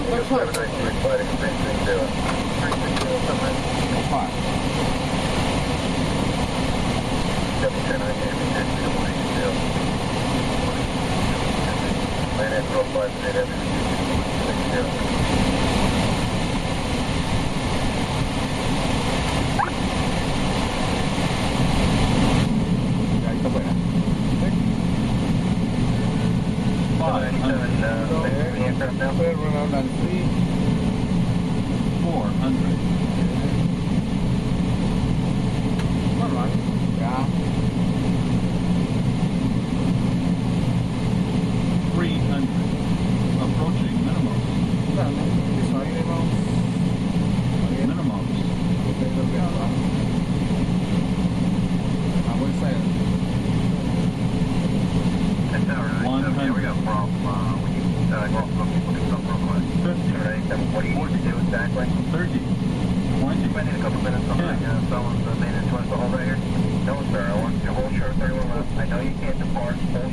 What's up? 792 flight extension 360 Fine. 710 land at 458 Ya, ahí está buena. 500 Run out and see. 400. Normal. Ya. 300. Approaching minimum. Dale. Eso ahí de vamos. Minimum. I would say. That's all right. 100. Yeah, we got a problem. We need to go off looking for something real quick. 50. All right, 740 to do exactly. 30. 20. I need a couple minutes. Something, someone's maintenance wants to hold right here. No, sir. I want you to hold short 31 left. I know you can't depart. Hold